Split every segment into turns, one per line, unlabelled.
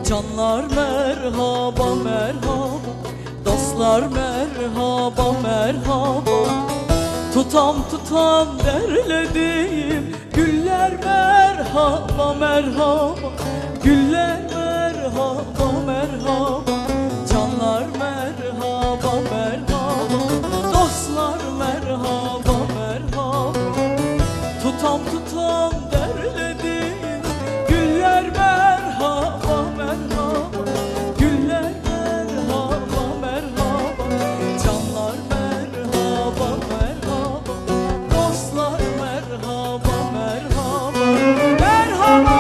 Canlar merhaba merhaba, dostlar merhaba merhaba. Tutam tutam derlediğim güller merhaba merhaba, güller merhaba merhaba. Canlar merhaba merhaba, dostlar merhaba merhaba. Tutam tutam derlediğim güller merhaba merhaba, güller merhaba merhaba. Canlar merhaba merhaba, dostlar merhaba merhaba merhaba.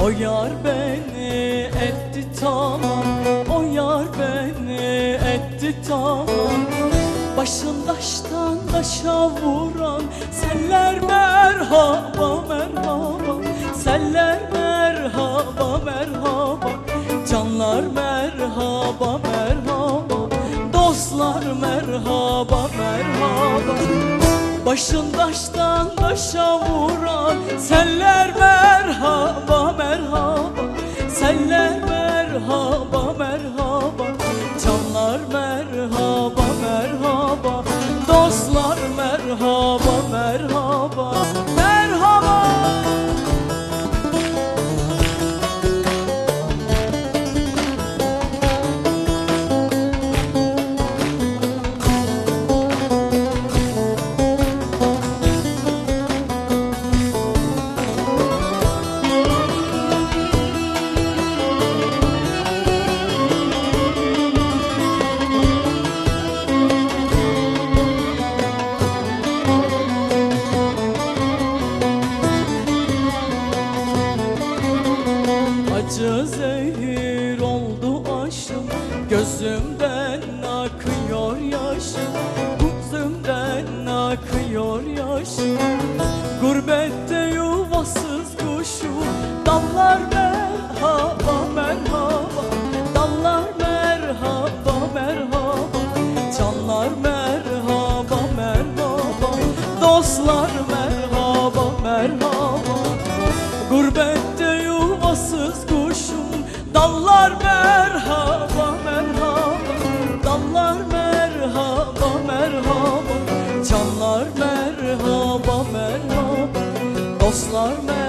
O yar beni etti tamam, o yar beni etti tamam. Başındaştan daşa vuran seller merhaba merhaba, seller merhaba merhaba. Canlar merhaba merhaba, dostlar merhaba merhaba. Başındaştan daşa vuran seller merhaba merhaba, seller merhaba merhaba. Canlar merhaba merhaba, dostlar merhaba merhaba merhaba. Acı zehir oldu aşım, gözümden akıyor yaşım, gözümden akıyor yaşım. Gurbette yuvasız kuşum, dallar merhaba merhaba, dallar merhaba merhaba. Canlar merhaba merhaba, dostlar merhaba merhaba. Gurbette yuvasız kuşum, dallar merhaba merhaba, dallar merhaba merhaba. Canlar merhaba merhaba, dostlar merhaba.